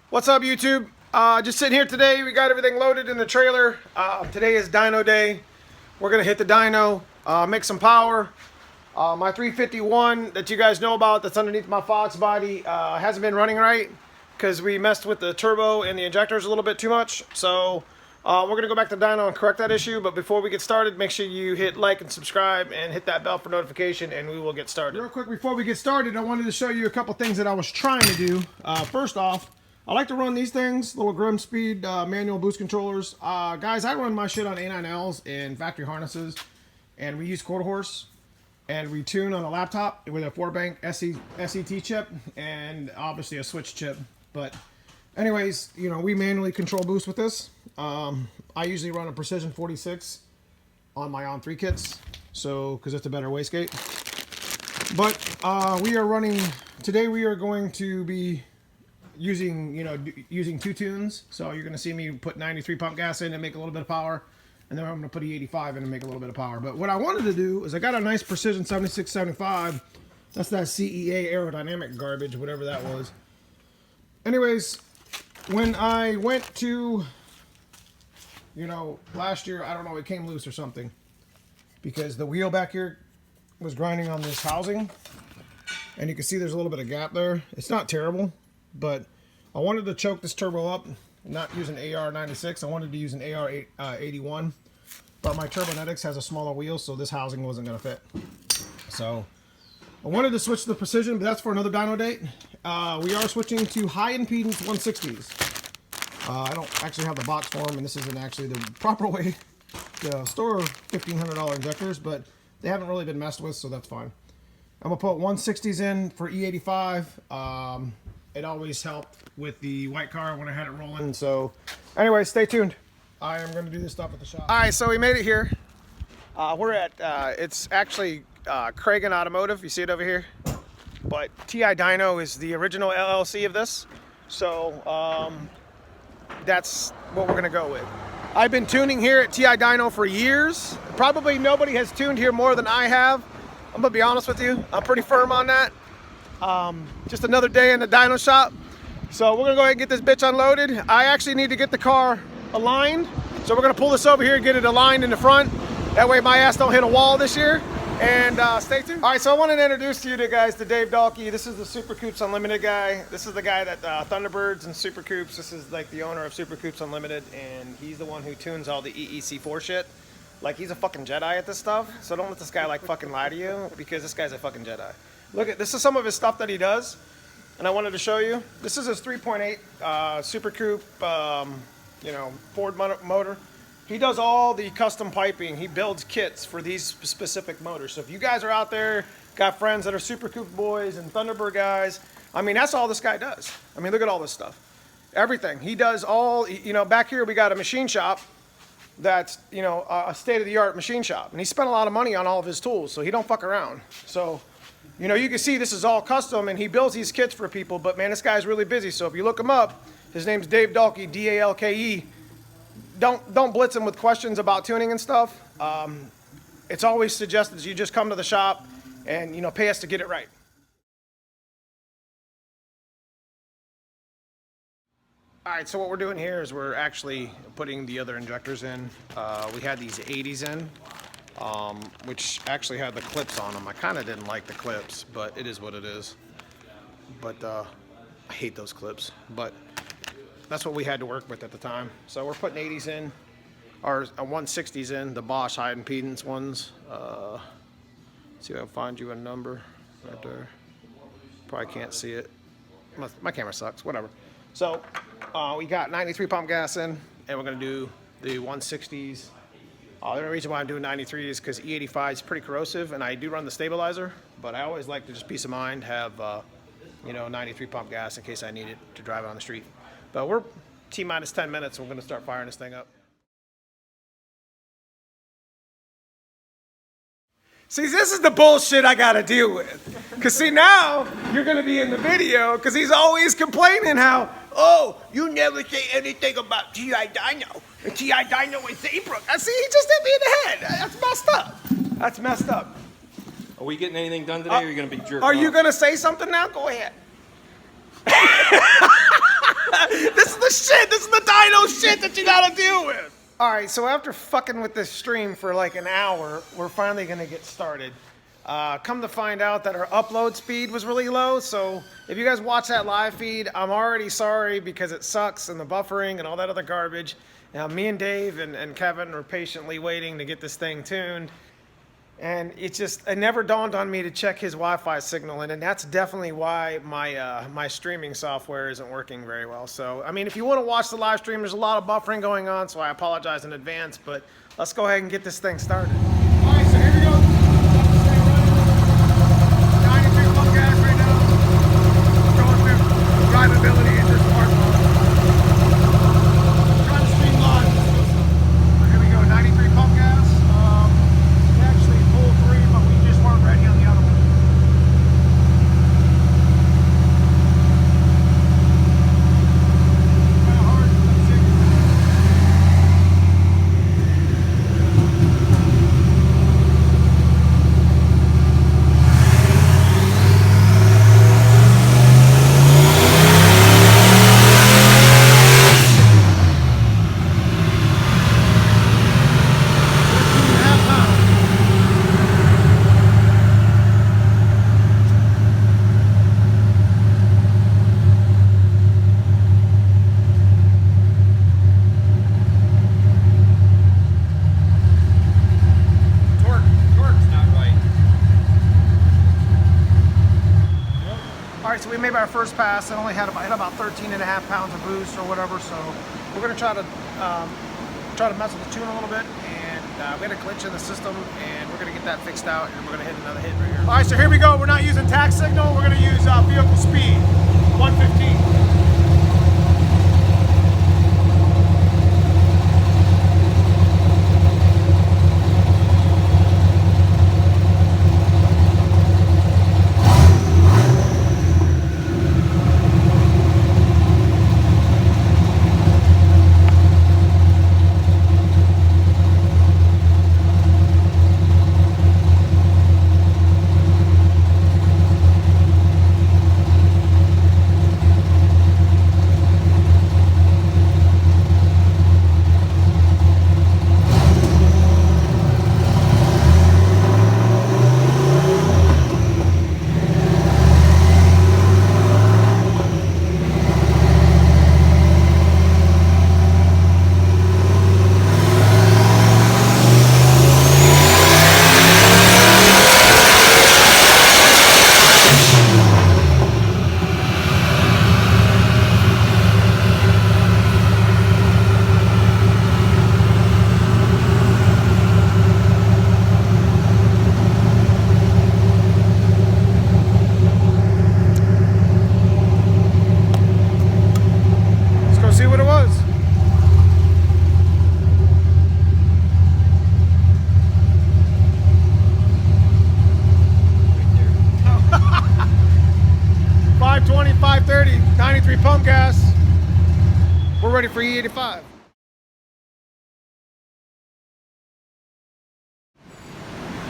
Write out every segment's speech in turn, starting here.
What's up, YouTube? Just sitting here today. We got everything loaded in the trailer. Today is Dyno Day. We're gonna hit the dyno, make some power. My 351 that you guys know about that's underneath my Fox body hasn't been running right because we messed with the turbo and the injectors a little bit too much. So we're gonna go back to dyno and correct that issue. But before we get started, make sure you hit like and subscribe and hit that bell for notification, and we will get started. Real quick before we get started, I wanted to show you a couple things that I was trying to do. First off, I like to run these things, little Grim Speed manual boost controllers. Guys, I run my shit on A9Ls and factory harnesses, and we use quarter horse, and we tune on a laptop with a 4-bank SET chip, and obviously a switch chip. But anyways, you know, we manually control boost with this. I usually run a Precision 46 on my On3 kits, so because it's a better wastegate. But we are running, today we are going to be using two tunes. So you're going to see me put 93 pump gas in and make a little bit of power, and then I'm going to put E85 in and make a little bit of power. But what I wanted to do is I got a nice Precision 7675. That's that CEA aerodynamic garbage, whatever that was. Anyways, when I went to, last year, I don't know, it came loose or something because the wheel back here was grinding on this housing, and you can see there's a little bit of gap there. It's not terrible, but I wanted to choke this turbo up, not use an AR96. I wanted to use an AR81, but my turbonetics has a smaller wheel, so this housing wasn't going to fit. So I wanted to switch to the Precision, but that's for another dyno date. We are switching to high impedance 160s. I don't actually have the box for them, and this isn't actually the proper way to store $1,500 injectors, but they haven't really been messed with, so that's fine. I'm going to put 160s in for E85. It always helped with the white car when I had it rolling. So anyway, stay tuned. I am going to do this stuff at the shop. All right, so we made it here. We're at, it's actually Cragen Automotive. You see it over here? But Ti Dyno is the original LLC of this. So that's what we're going to go with. I've been tuning here at Ti Dyno for years. Probably nobody has tuned here more than I have. I'm going to be honest with you. I'm pretty firm on that. Just another day in the dyno shop. So we're gonna go ahead and get this bitch unloaded. I actually need to get the car aligned. So we're gonna pull this over here and get it aligned in the front. That way my ass don't hit a wall this year. And stay tuned. All right, so I wanted to introduce to you guys to Dave Dalkey. This is the Super Coops Unlimited guy. This is the guy that Thunderbirds and Super Coops. This is like the owner of Super Coops Unlimited, and he's the one who tunes all the EEC4 shit. Like, he's a fucking Jedi at this stuff. So don't let this guy like fucking lie to you, because this guy's a fucking Jedi. Look at this, is some of his stuff that he does, and I wanted to show you. This is his 3.8 Super Coupe, Ford motor. He does all the custom piping. He builds kits for these specific motors. So if you guys are out there, got friends that are Super Coupe boys and Thunderbird guys, I mean, that's all this guy does. I mean, look at all this stuff. Everything. He does all, back here we got a machine shop that's, a state-of-the-art machine shop. And he spent a lot of money on all of his tools, so he don't fuck around. So, you can see this is all custom, and he builds these kits for people, but man, this guy's really busy. So if you look him up, his name's Dave Dalkey, D-A-L-K-E. Don't blitz him with questions about tuning and stuff. It's always suggested you just come to the shop and, pay us to get it right. All right, so what we're doing here is we're actually putting the other injectors in. We had these 80s in. Which actually had the clips on them. I kind of didn't like the clips, but it is what it is. But I hate those clips, but that's what we had to work with at the time. So we're putting 80s in, or 160s in, the Bosch high impedance ones. See if I can find you a number right there. Probably can't see it. My camera sucks, whatever. So we got 93 pump gas in, and we're gonna do the 160s. The only reason why I'm doing 93 is because E85 is pretty corrosive, and I do run the stabilizer, but I always like to just peace of mind have 93 pump gas in case I need it to drive it on the street. But we're T-minus 10 minutes, and we're going to start firing this thing up. See, this is the bullshit I got to deal with. Because see, now you're going to be in the video, because he's always complaining how, oh, you never say anything about Ti Dyno. And Ti Dyno and Saybrook. I see, he just hit me in the head. That's messed up. That's messed up. Are we getting anything done today, or are you going to be jerking Are you off? going to say something now? Go ahead. This is the shit. This is the dyno shit that you gotta deal with. All right, so after fucking with this stream for like an hour, we're finally gonna get started. Come to find out that our upload speed was really low, so if you guys watch that live feed, I'm already sorry because it sucks and the buffering and all that other garbage. Me and Dave and Kevin are patiently waiting to get this thing tuned. And it never dawned on me to check his Wi-Fi signal, and that's definitely why my streaming software isn't working very well. So, I mean, if you want to watch the live stream, there's a lot of buffering going on, so I apologize in advance, but let's go ahead and get this thing started. All right, so here we go. 93 full gas right now. Going through drivability in your smartphone. Trying to stream live. Here we go, 93 pump gas. But we just weren't ready on the other one. Kind of hard, so we made our first pass. It only had about 13.5 pounds of boost or whatever. So we're gonna try to mess with the tune a little bit. And we had a glitch in the system, and we're gonna get that fixed out, and we're gonna hit another hit right here. All right, so here we go. We're not using tax signal. We're gonna use vehicle speed, 115. Pump gas. We're ready for E85.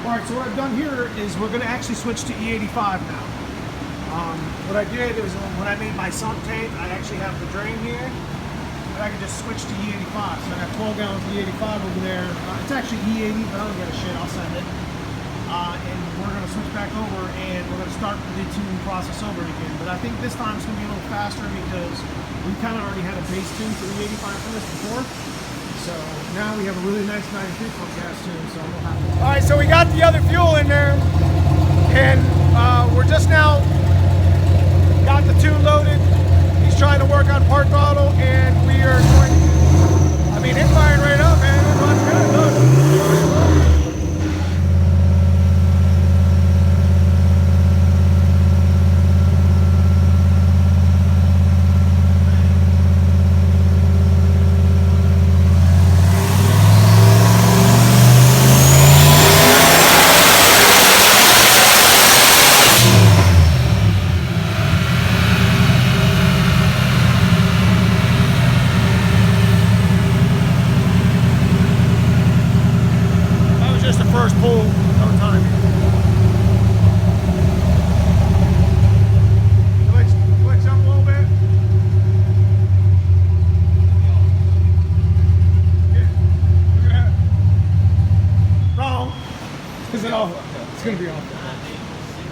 Alright, so what I've done here is we're going to actually switch to E85 now. What I did is when I made my sump tank, I actually have the drain here, but I can just switch to E85. So I got 12 gallons of E85 over there. It's actually E80, but I don't give a shit, I'll send it. And we're going to switch back over and we're going to start the tuning process over again. But I think this time it's going to be a little faster because we kind of already had a base tune for the 85 for this before. So now we have a really nice 93 pump gas tune, so we'll have to. All right, so we got the other fuel in there and we're just now got the tune loaded. He's trying to work on part throttle and we are going to, I mean, it's firing right up, man. It's running good, look.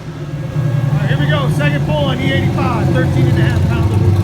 All right, here we go. Second pull on E85, 13.5 pounds of boost.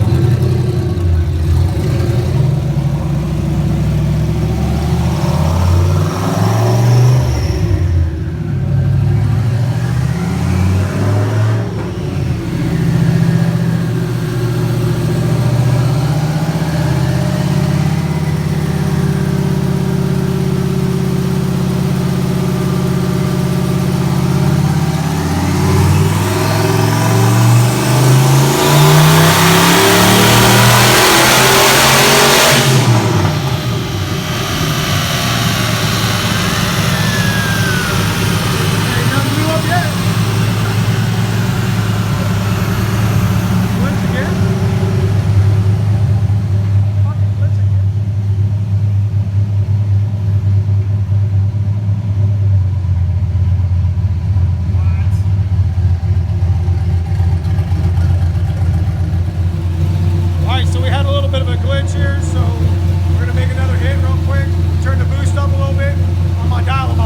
Here, so we're gonna make another hit real quick. Turn the boost up a little bit on my Dyno.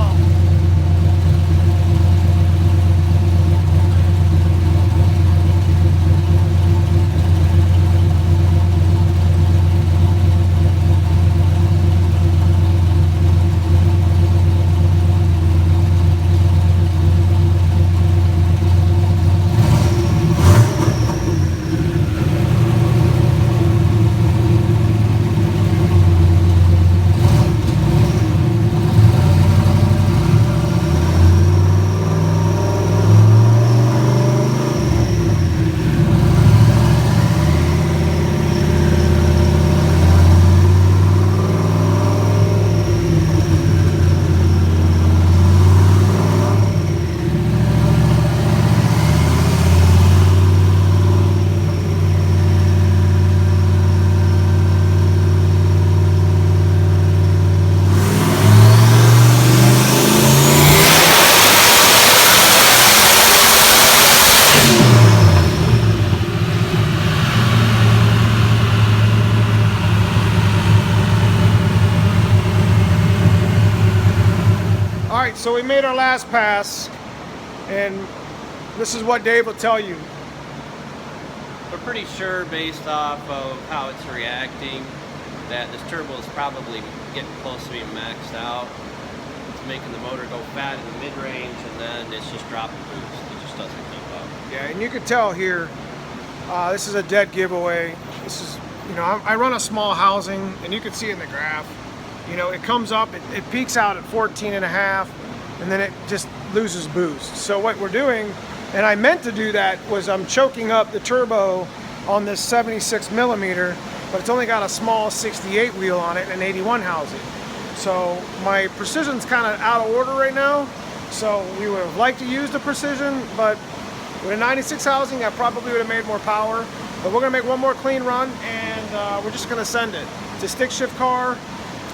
Alright, so we made our last pass, and this is what Dave will tell you. We're pretty sure, based off of how it's reacting, that this turbo is probably getting close to being maxed out. It's making the motor go fat in the mid-range, and then it's just dropping boost. It just doesn't keep up. Yeah, and you can tell here, this is a dead giveaway. This is, you know, I run a small housing, and you can see in the graph, you know, it comes up, it peaks out at 14.5, and then it just loses boost. So what we're doing, and I meant to do that, was I'm choking up the turbo on this 76 millimeter, but it's only got a small 68 wheel on it and an 81 housing. So my precision's kind of out of order right now. So we would have liked to use the precision, but with a 96 housing, I probably would have made more power. But we're gonna make one more clean run, and we're just gonna send it. It's a stick shift car.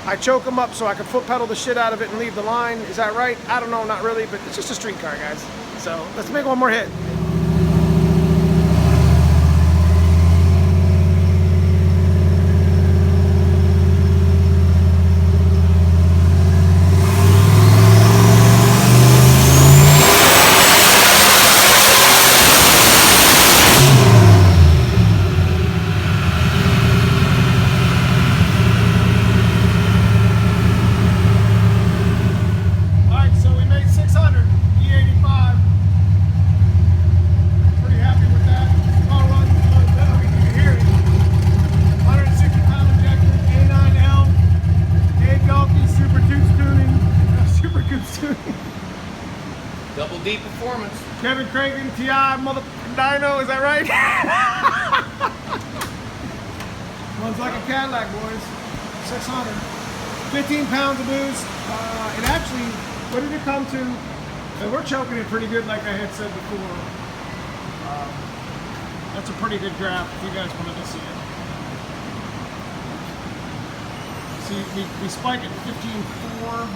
I choke them up so I can foot pedal the shit out of it and leave the line. Is that right? I don't know, not really, but it's just a street car, guys. So let's make one more hit. Double D performance. Kevin Cragen, Ti Dyno, is that right? Runs like a Cadillac, boys. 600. 15 pounds of boost. It actually, what did it come to? And we're choking it pretty good, like I had said before. That's a pretty good graph if you guys wanted to see it. See, we spike at 15.4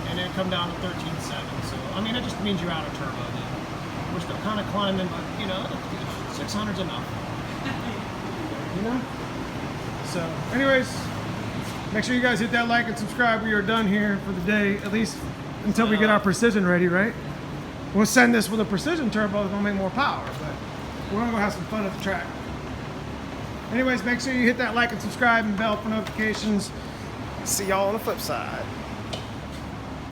and then come down to 13.7. So, I mean, it just means you're out of turbo then. We're still kind of climbing, but, you know, 600's enough. You know? So, anyways, make sure you guys hit that like and subscribe. We are done here for the day, at least until we get our precision ready, right? We'll send this with a precision turbo. It's gonna make more power, but we're gonna go have some fun at the track. Anyways, make sure you hit that like and subscribe and bell for notifications. See y'all on the flip side.